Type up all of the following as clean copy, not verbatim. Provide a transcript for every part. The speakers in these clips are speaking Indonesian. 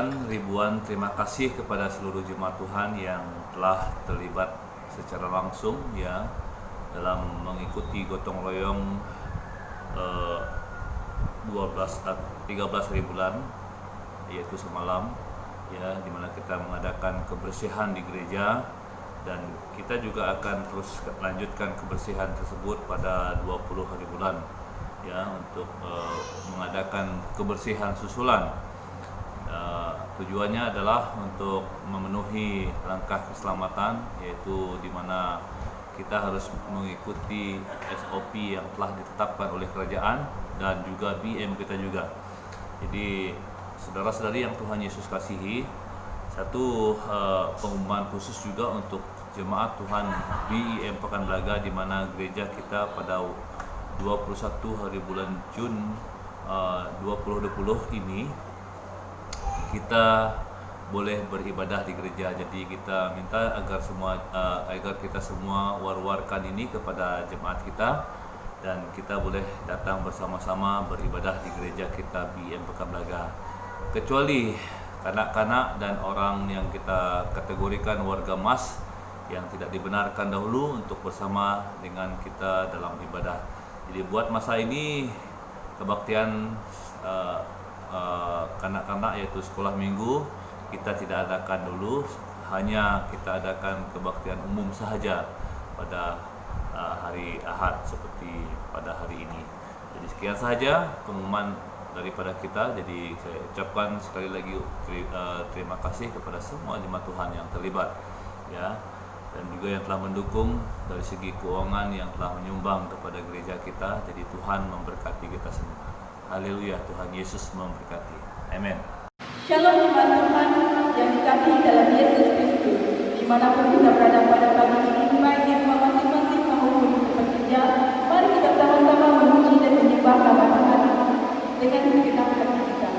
ucapkan ribuan terima kasih kepada seluruh jemaat Tuhan yang telah terlibat secara langsung ya dalam mengikuti gotong royong 13 hari bulan, yaitu semalam ya, dimana kita mengadakan kebersihan di gereja, dan kita juga akan terus lanjutkan kebersihan tersebut pada 20 hari bulan ya, untuk mengadakan kebersihan susulan. Tujuannya adalah untuk memenuhi langkah keselamatan, yaitu di mana kita harus mengikuti SOP yang telah ditetapkan oleh kerajaan dan juga BM kita juga. Jadi saudara-saudari yang Tuhan Yesus kasihi, satu pengumuman khusus juga untuk jemaat Tuhan BEM Pekan Belaga, di mana gereja kita pada 21 hari bulan Jun 2020 ini kita boleh beribadah di gereja. Jadi kita minta agar kita semua war-warkan ini kepada jemaat kita, dan kita boleh datang bersama-sama beribadah di gereja kita BEM Pekan Belaga. Kecuali kanak-kanak dan orang yang kita kategorikan warga emas yang tidak dibenarkan dahulu untuk bersama dengan kita dalam ibadah. Jadi buat masa ini kebaktian kanak-kanak yaitu sekolah minggu kita tidak adakan dulu, hanya kita adakan kebaktian umum sahaja pada hari Ahad seperti pada hari ini. Jadi sekian sahaja pengumuman daripada kita. Jadi saya ucapkan sekali lagi terima kasih kepada semua jemaat Tuhan yang terlibat ya, dan juga yang telah mendukung dari segi keuangan, yang telah menyumbang kepada gereja kita. Jadi Tuhan memberkati kita semua. Haleluya, Tuhan Yesus memberkati. Amin. Shalom jemaat Tuhan yang dikasihi dalam Yesus Kristus. Dimanapun kita berada pada pagi ini, baik di rumah masing-masing maupun di tempat kerja, mari kita sama-sama memuji dan menyembah nama Tuhan dengan segenap hati kita.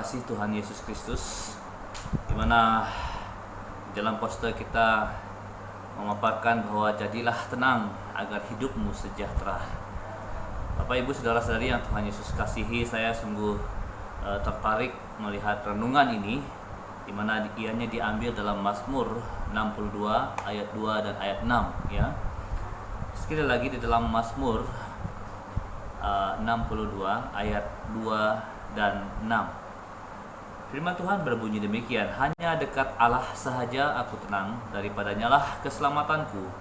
kasih Tuhan Yesus Kristus, di mana dalam poster kita memaparkan bahwa jadilah tenang agar hidupmu sejahtera. Bapak Ibu Saudara-saudari yang Tuhan Yesus kasihi, saya sungguh tertarik melihat renungan ini, di mana ianya diambil dalam Mazmur 62 ayat 2 dan ayat 6 ya. Sekali lagi di dalam Mazmur 62 ayat 2 dan 6. Firman Tuhan berbunyi demikian, hanya dekat Allah sahaja aku tenang, daripadanya lah keselamatanku.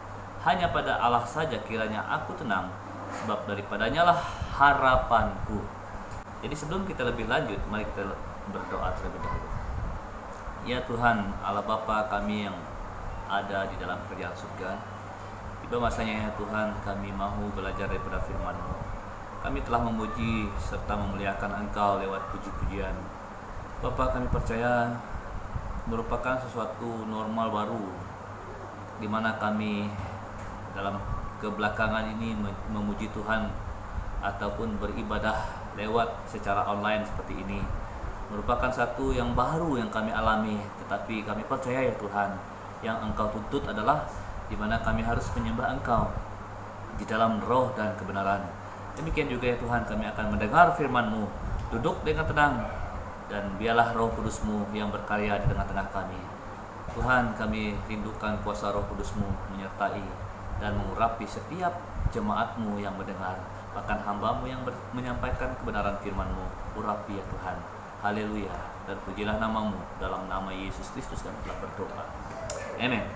Hanya pada Allah saja kiranya aku tenang, sebab daripadanya lah harapanku. Jadi sebelum kita lebih lanjut, mari kita berdoa terlebih dahulu. Ya Tuhan, Allah Bapa kami yang ada di dalam kerajaan surga, tiba masanya ya Tuhan kami mahu belajar daripada firman-Mu. Kami telah memuji serta memuliakan Engkau lewat puji-pujian. Bapa, kami percaya merupakan sesuatu normal baru, di mana kami dalam kebelakangan ini memuji Tuhan ataupun beribadah lewat secara online seperti ini. Merupakan satu yang baru yang kami alami, tetapi kami percaya ya Tuhan, yang Engkau tuntut adalah di mana kami harus menyembah Engkau di dalam roh dan kebenaran. Demikian juga ya Tuhan, kami akan mendengar firman-Mu, duduk dengan tenang, dan biarlah Roh Kudus-Mu yang berkarya di tengah-tengah kami. Tuhan, kami rindukan kuasa Roh Kudus-Mu menyertai dan mengurapi setiap jemaat-Mu yang mendengar, bahkan hamba-Mu yang menyampaikan kebenaran firman-Mu. Urapi ya Tuhan. Haleluya, dan pujilah nama-Mu. Dalam nama Yesus Kristus kami telah berdoa. Amen.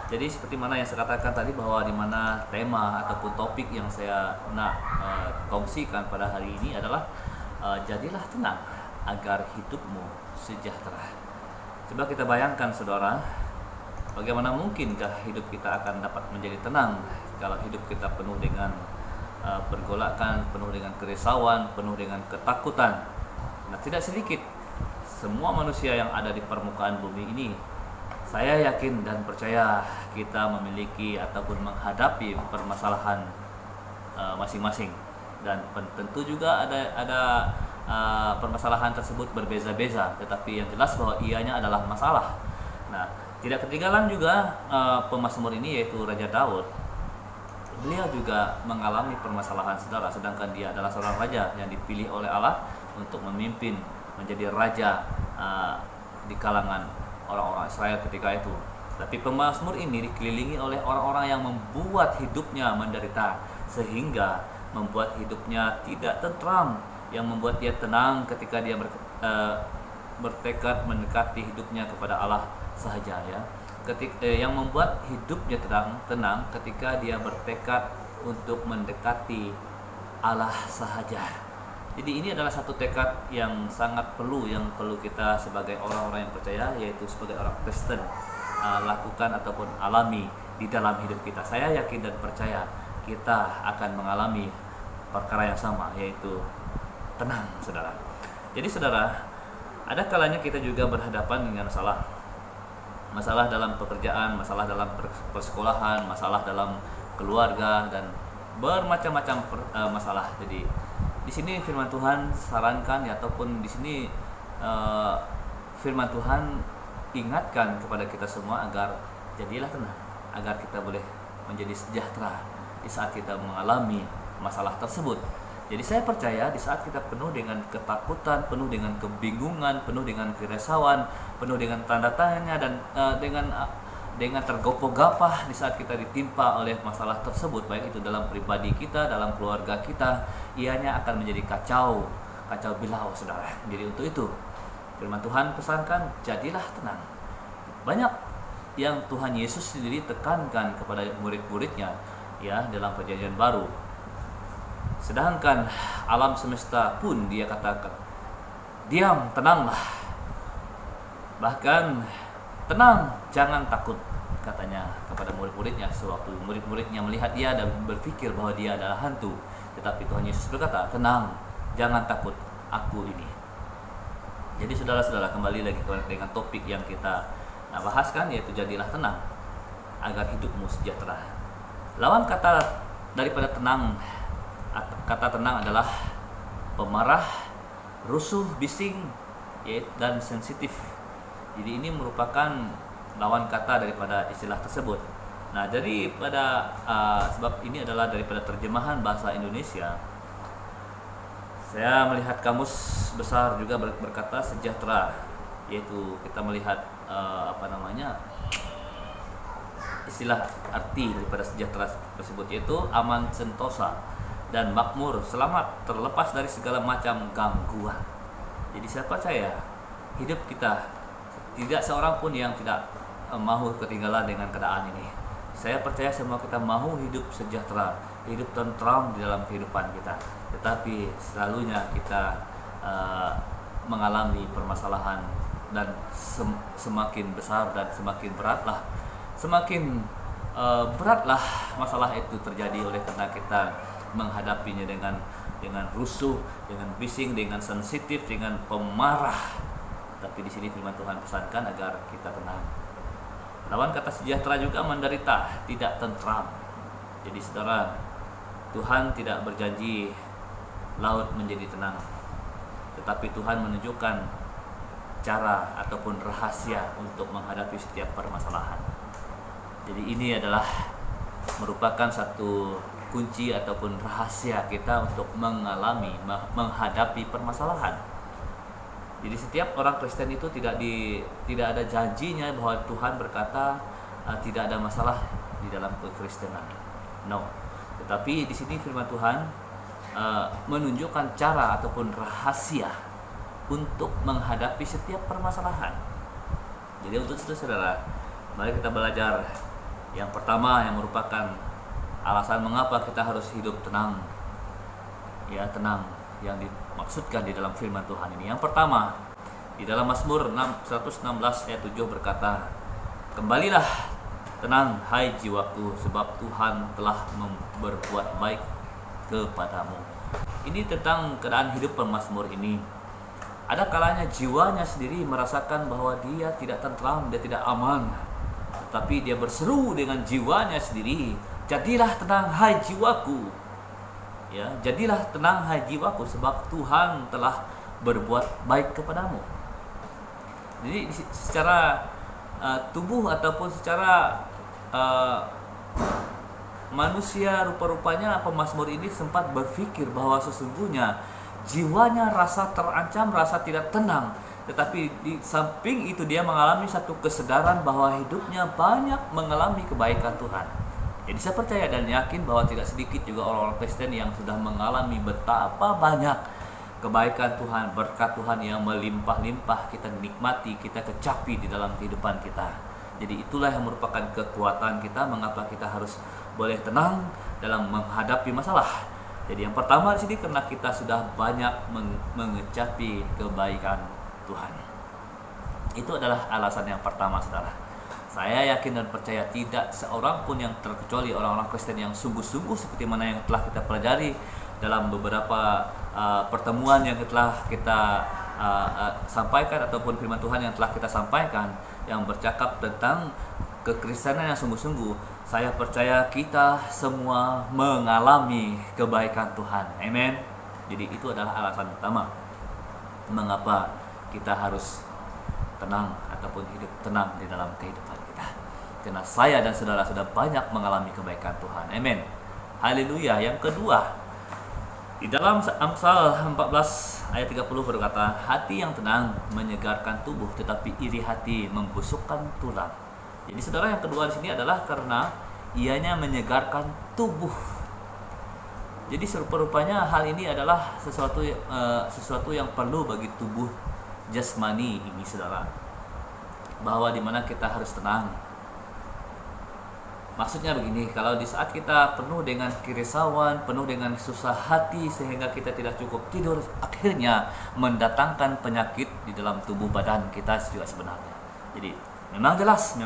Jadi seperti mana yang saya katakan tadi, bahwa di mana tema ataupun topik yang saya nak kongsikan pada hari ini adalah jadilah tenang agar hidupmu sejahtera. Coba kita bayangkan saudara, bagaimana mungkinkah hidup kita akan dapat menjadi tenang kalau hidup kita penuh dengan pergolakan, penuh dengan kerisauan, penuh dengan ketakutan. Nah, tidak sedikit semua manusia yang ada di permukaan bumi ini, saya yakin dan percaya kita memiliki ataupun menghadapi permasalahan masing-masing. Dan tentu juga ada permasalahan tersebut berbeza-beza, tetapi yang jelas bahwa ianya adalah masalah. Nah, tidak ketinggalan juga pemazmur ini, yaitu Raja Daud. Beliau juga mengalami permasalahan saudara, sedangkan dia adalah seorang raja yang dipilih oleh Allah untuk memimpin menjadi raja di kalangan orang-orang Israel ketika itu. Tapi pemazmur ini dikelilingi oleh orang-orang yang membuat hidupnya menderita, sehingga membuat hidupnya tidak tentram, yang membuat dia tenang ketika dia bertekad mendekati hidupnya kepada Allah sahaja ya. Yang membuat hidupnya tenang ketika dia bertekad untuk mendekati Allah sahaja. Jadi ini adalah satu tekad yang sangat perlu kita sebagai orang-orang yang percaya, yaitu sebagai orang Kristen lakukan ataupun alami di dalam hidup kita. Saya yakin dan percaya kita akan mengalami perkara yang sama, yaitu tenang, saudara. Jadi saudara, ada kalanya kita juga berhadapan dengan masalah dalam pekerjaan, masalah dalam persekolahan, masalah dalam keluarga, dan bermacam-macam masalah. Jadi di sini firman Tuhan sarankan ataupun di sini firman Tuhan ingatkan kepada kita semua agar jadilah tenang, agar kita boleh menjadi sejahtera di saat kita mengalami masalah tersebut. Jadi saya percaya di saat kita penuh dengan ketakutan, penuh dengan kebingungan, penuh dengan kerisauan, penuh dengan tanda tanya, dan dengan tergopoh-gapah di saat kita ditimpa oleh masalah tersebut, baik itu dalam pribadi kita, dalam keluarga kita, ianya akan menjadi kacau bilau, saudara. Jadi untuk itu firman Tuhan pesankan, jadilah tenang. Banyak yang Tuhan Yesus sendiri tekankan kepada murid-muridnya ya dalam perjanjian baru. Sedangkan alam semesta pun dia katakan, diam, tenanglah. Bahkan tenang, jangan takut, katanya kepada murid-muridnya. Sewaktu murid-muridnya melihat dia dan berpikir bahwa dia adalah hantu, tetapi Tuhan Yesus berkata, tenang, jangan takut, aku ini. Jadi saudara-saudara, kembali lagi dengan topik yang kita bahaskan, yaitu jadilah tenang agar hidupmu sejahtera. Lawan kata daripada tenang, kata tenang adalah pemarah, rusuh, bising, dan sensitif. Jadi ini merupakan lawan kata daripada istilah tersebut. Nah, jadi pada sebab ini adalah daripada terjemahan bahasa Indonesia, saya melihat kamus besar juga berkata sejahtera, yaitu kita melihat istilah arti daripada sejahtera tersebut, yaitu aman, sentosa, dan makmur, selamat, terlepas dari segala macam gangguan. Jadi saya percaya hidup kita tidak seorang pun yang tidak mahu ketinggalan dengan keadaan ini. Saya percaya semua kita mahu hidup sejahtera, hidup tentram di dalam kehidupan kita. Tetapi selalunya kita mengalami permasalahan, dan semakin besar dan semakin beratlah masalah itu terjadi oleh karena kita menghadapinya dengan rusuh, dengan bising, dengan sensitif, dengan pemarah. Tapi di sini firman Tuhan pesankan agar kita tenang. Lawan kata sejahtera juga menderita, tidak tentram. Jadi saudara, Tuhan tidak berjanji laut menjadi tenang, tetapi Tuhan menunjukkan cara ataupun rahasia untuk menghadapi setiap permasalahan. Jadi ini adalah merupakan satu kunci ataupun rahasia kita untuk menghadapi permasalahan. Jadi setiap orang Kristen itu tidak ada janjinya bahwa Tuhan berkata tidak ada masalah di dalam kekristenan. No. Tetapi di sini firman Tuhan menunjukkan cara ataupun rahasia untuk menghadapi setiap permasalahan. Jadi untuk itu saudara, mari kita belajar yang pertama yang merupakan alasan mengapa kita harus hidup tenang. Ya, tenang yang dimaksudkan di dalam firman Tuhan ini. Yang pertama, di dalam Mazmur 116 ayat 7 berkata, "Kembalilah tenang hai jiwaku, sebab Tuhan telah berbuat baik kepadamu." Ini tentang keadaan hidup pemazmur ini. Ada kalanya jiwanya sendiri merasakan bahwa dia tidak tentram, dia tidak aman. Tetapi dia berseru dengan jiwanya sendiri, "Jadilah tenang hai jiwaku." Ya, jadilah tenang hai jiwaku, sebab Tuhan telah berbuat baik kepadamu. Jadi secara tubuh ataupun secara manusia, rupa-rupanya pemazmur ini sempat berpikir bahwa sesungguhnya jiwanya rasa terancam, rasa tidak tenang. Tetapi di samping itu dia mengalami satu kesadaran bahwa hidupnya banyak mengalami kebaikan Tuhan. Jadi saya percaya dan yakin bahwa tidak sedikit juga orang-orang Kristen yang sudah mengalami betapa banyak kebaikan Tuhan, berkat Tuhan yang melimpah-limpah kita nikmati, kita kecapi di dalam kehidupan kita. Jadi itulah yang merupakan kekuatan kita, mengapa kita harus boleh tenang dalam menghadapi masalah. Jadi yang pertama di sini karena kita sudah banyak mengecapi kebaikan Tuhan. Itu adalah alasan yang pertama, saudara. Saya yakin dan percaya tidak seorang pun yang terkecuali orang-orang Kristen yang sungguh-sungguh seperti mana yang telah kita pelajari dalam beberapa pertemuan yang telah kita sampaikan, ataupun firman Tuhan yang telah kita sampaikan yang bercakap tentang kekristenan yang sungguh-sungguh. Saya percaya kita semua mengalami kebaikan Tuhan. Amen. Jadi itu adalah alasan utama mengapa kita harus tenang ataupun hidup tenang di dalam kehidupan kita. Karena saya dan saudara sudah banyak mengalami kebaikan Tuhan. Amen. Haleluya. Yang kedua, di dalam Amsal 14 ayat 30 berkata, "Hati yang tenang menyegarkan tubuh, tetapi iri hati membusukkan tulang." Jadi saudara, yang kedua di sini adalah karena ianya menyegarkan tubuh. Jadi serupa-rupanya hal ini adalah sesuatu yang perlu bagi tubuh jasmani ini, saudara, bahwa dimana kita harus tenang. Maksudnya begini, kalau di saat kita penuh dengan kerisauan, penuh dengan susah hati sehingga kita tidak cukup tidur, akhirnya mendatangkan penyakit di dalam tubuh badan kita juga sebenarnya. Jadi memang jelas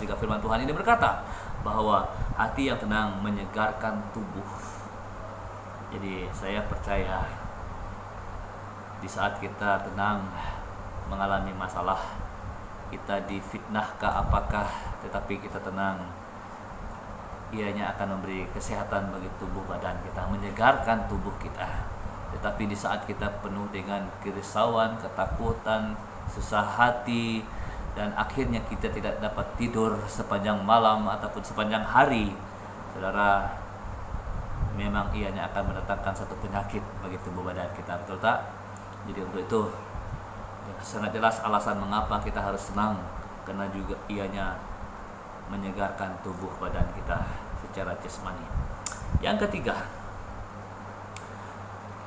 juga firman Tuhan ini berkata bahwa hati yang tenang menyegarkan tubuh. Jadi saya percaya di saat kita tenang mengalami masalah, kita difitnahkah apakah, tetapi kita tenang, ianya akan memberi kesehatan bagi tubuh badan kita, menyegarkan tubuh kita. Tetapi di saat kita penuh dengan kerisauan, ketakutan, susah hati, dan akhirnya kita tidak dapat tidur sepanjang malam ataupun sepanjang hari, saudara, memang ianya akan mendatangkan satu penyakit bagi tubuh badan kita, betul tak? Jadi untuk itu sangat jelas alasan mengapa kita harus senang, karena juga ianya menyegarkan tubuh badan kita secara jasmani. Yang ketiga,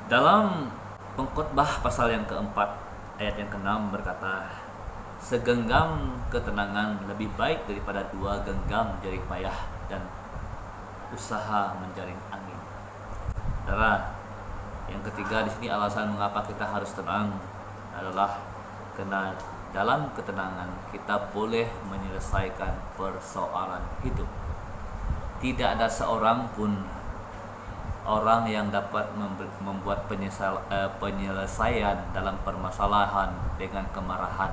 dalam Pengkhotbah pasal yang keempat ayat yang ke-6 berkata, segenggam ketenangan lebih baik daripada 2 genggam jerih payah dan usaha menjaring angin. Saudara, yang ketiga di sini alasan mengapa kita harus tenang adalah karena dalam ketenangan kita boleh menyelesaikan persoalan hidup. Tidak ada seorang pun orang yang dapat membuat penyelesaian dalam permasalahan dengan kemarahan.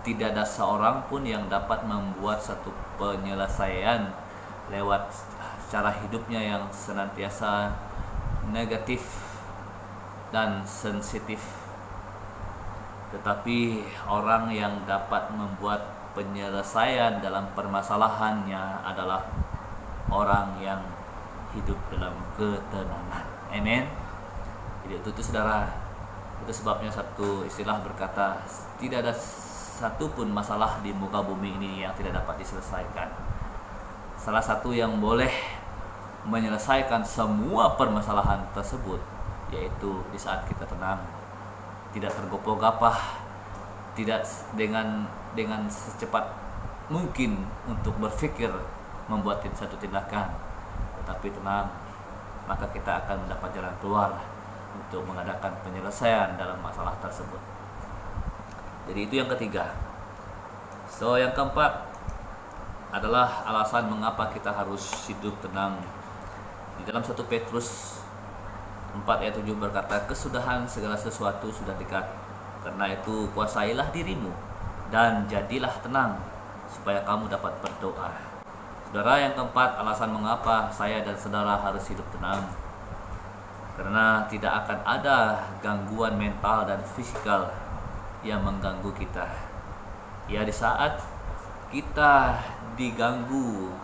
Tidak ada seorang pun yang dapat membuat satu penyelesaian lewat cara hidupnya yang senantiasa negatif dan sensitif. Tetapi orang yang dapat membuat penyelesaian dalam permasalahannya adalah orang yang hidup dalam ketenangan. Amen. Jadi itu saudara, itu sebabnya satu istilah berkata, tidak ada satu pun masalah di muka bumi ini yang tidak dapat diselesaikan. Salah satu yang boleh menyelesaikan semua permasalahan tersebut yaitu di saat kita tenang, tidak tergopoh-gapah, tidak dengan secepat mungkin untuk berpikir membuat satu tindakan, tetapi tenang, maka kita akan mendapat jalan keluar untuk mengadakan penyelesaian dalam masalah tersebut. Jadi itu yang ketiga. So yang keempat adalah alasan mengapa kita harus hidup tenang. Di dalam 1 Petrus 4 ayat 7 berkata, kesudahan segala sesuatu sudah dekat. Karena itu kuasailah dirimu dan jadilah tenang supaya kamu dapat berdoa. Saudara, yang keempat, alasan mengapa saya dan saudara harus hidup tenang. Karena tidak akan ada gangguan mental dan fisikal yang mengganggu kita. Ya, di saat kita diganggu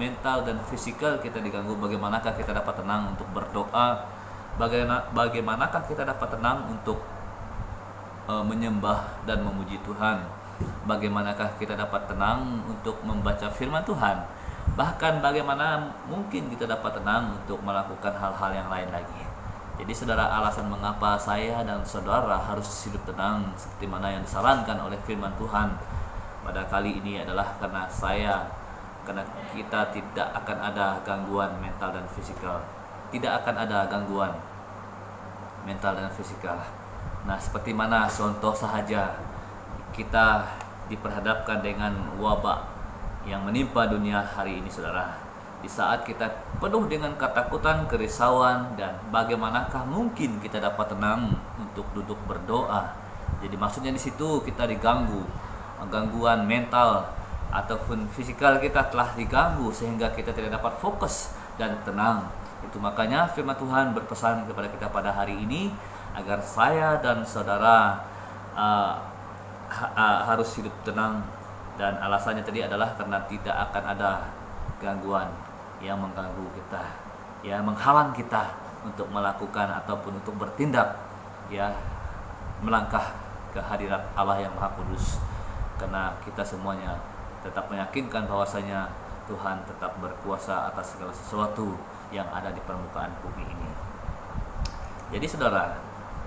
mental dan fisikal, kita diganggu, bagaimanakah kita dapat tenang untuk berdoa? Bagaimanakah kita dapat tenang untuk menyembah dan memuji Tuhan? Bagaimanakah kita dapat tenang untuk membaca firman Tuhan? Bahkan bagaimana mungkin kita dapat tenang untuk melakukan hal-hal yang lain lagi? Jadi saudara, alasan mengapa saya dan saudara harus hidup tenang seperti mana yang disarankan oleh firman Tuhan pada kali ini adalah karena kita tidak akan ada gangguan mental dan fisikal. Tidak akan ada gangguan mental dan fisikal. Nah, seperti mana contoh sahaja kita diperhadapkan dengan wabak yang menimpa dunia hari ini, saudara. Di saat kita penuh dengan ketakutan, kerisauan, dan bagaimanakah mungkin kita dapat tenang untuk duduk berdoa? Jadi maksudnya di situ kita diganggu, gangguan mental ataupun fisikal kita telah diganggu sehingga kita tidak dapat fokus dan tenang. Itu makanya firman Tuhan berpesan kepada kita pada hari ini agar saya dan saudara harus hidup tenang, dan alasannya tadi adalah karena tidak akan ada gangguan yang mengganggu kita, ya, menghalang kita untuk melakukan ataupun untuk bertindak, ya, melangkah ke hadirat Allah yang Maha Kudus, karena kita semuanya tetap meyakinkan bahwasanya Tuhan tetap berkuasa atas segala sesuatu yang ada di permukaan bumi ini. Jadi saudara,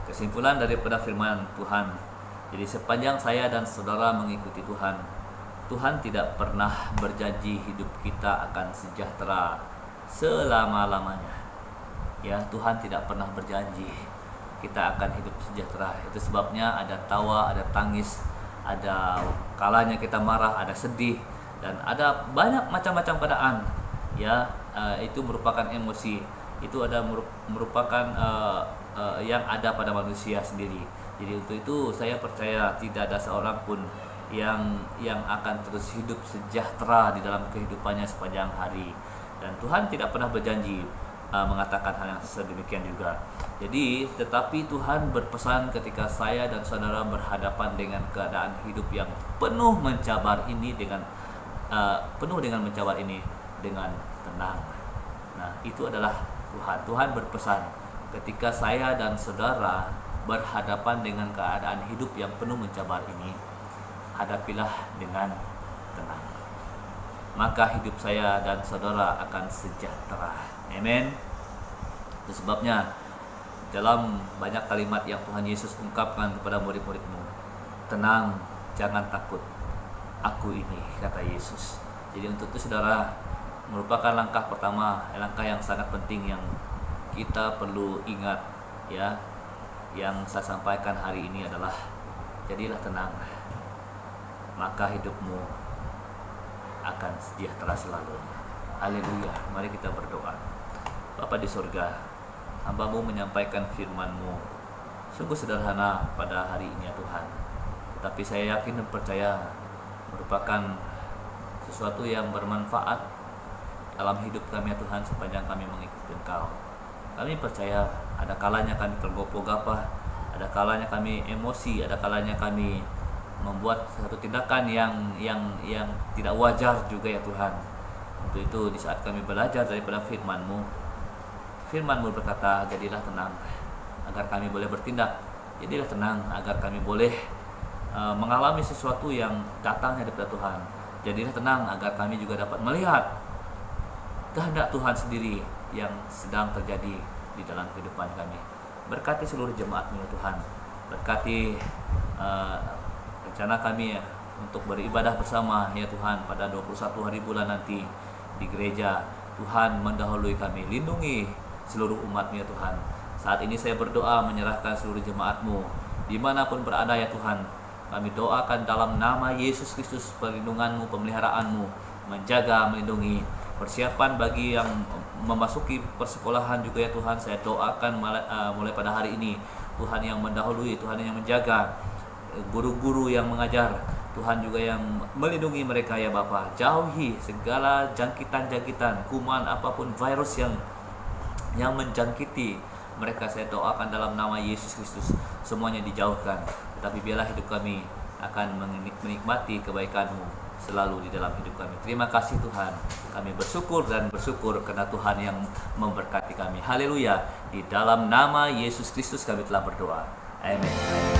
kesimpulan daripada firman Tuhan, jadi sepanjang saya dan saudara mengikuti Tuhan, Tuhan tidak pernah berjanji hidup kita akan sejahtera selama-lamanya. Ya, Tuhan tidak pernah berjanji kita akan hidup sejahtera. Itu sebabnya ada tawa, ada tangis, ada kalanya kita marah, ada sedih, dan ada banyak macam-macam keadaan. Ya, itu merupakan emosi. Itu ada merupakan yang ada pada manusia sendiri. Jadi untuk itu saya percaya tidak ada seorang pun yang akan terus hidup sejahtera di dalam kehidupannya sepanjang hari. Dan Tuhan tidak pernah berjanji mengatakan hal yang sedemikian juga. Jadi, tetapi Tuhan berpesan ketika saya dan saudara berhadapan dengan keadaan hidup yang penuh mencabar ini dengan mencabar ini dengan tenang. Nah, itu adalah Tuhan. Tuhan berpesan ketika saya dan saudara berhadapan dengan keadaan hidup yang penuh mencabar ini, hadapilah dengan tenang. Maka hidup saya dan saudara akan sejahtera. Amin. Itu sebabnya dalam banyak kalimat yang Tuhan Yesus ungkapkan kepada murid-murid-Mu, tenang, jangan takut, aku ini, kata Yesus. Jadi untuk itu saudara, merupakan langkah pertama, langkah yang sangat penting yang kita perlu ingat ya. Yang saya sampaikan hari ini adalah jadilah tenang, maka hidupmu akan sejahtera selalu. Haleluya. Mari kita berdoa. Bapa di surga, hamba-Mu menyampaikan firman-Mu sungguh sederhana pada hari ini ya Tuhan, tetapi saya yakin dan percaya merupakan sesuatu yang bermanfaat dalam hidup kami ya Tuhan, sepanjang kami mengikuti Engkau. Kami percaya ada kalanya kami tergopoh-gapah, ada kalanya kami emosi, ada kalanya kami membuat satu tindakan yang tidak wajar juga ya Tuhan. Untuk itu di saat kami belajar daripada firman-Mu, firman-Mu berkata, jadilah tenang agar kami boleh bertindak. Jadilah tenang agar kami boleh mengalami sesuatu yang datangnya daripada Tuhan. Jadilah tenang agar kami juga dapat melihat kehendak Tuhan sendiri yang sedang terjadi di dalam kehidupan kami. Berkati seluruh jemaat-Mu ya Tuhan. Berkati rencana kami untuk beribadah bersama ya Tuhan pada 21 hari bulan nanti di gereja. Tuhan mendahului kami, lindungi seluruh umat-Mu ya Tuhan. Saat ini saya berdoa menyerahkan seluruh jemaat-Mu dimanapun berada ya Tuhan. Kami doakan dalam nama Yesus Kristus, perlindungan-Mu, pemeliharaan-Mu, menjaga, melindungi, persiapan bagi yang memasuki persekolahan juga ya Tuhan. Saya doakan mulai pada hari ini, Tuhan yang mendahului, Tuhan yang menjaga, guru-guru yang mengajar, Tuhan juga yang melindungi mereka ya Bapa. Jauhi segala jangkitan-jangkitan, kuman apapun, virus yang menjangkiti mereka. Saya doakan dalam nama Yesus Kristus, semuanya dijauhkan. Tetapi biarlah hidup kami akan menikmati kebaikan-Mu selalu di dalam hidup kami. Terima kasih Tuhan. Kami bersyukur dan bersyukur karena Tuhan yang memberkati kami. Haleluya. Di dalam nama Yesus Kristus kami telah berdoa. Amin.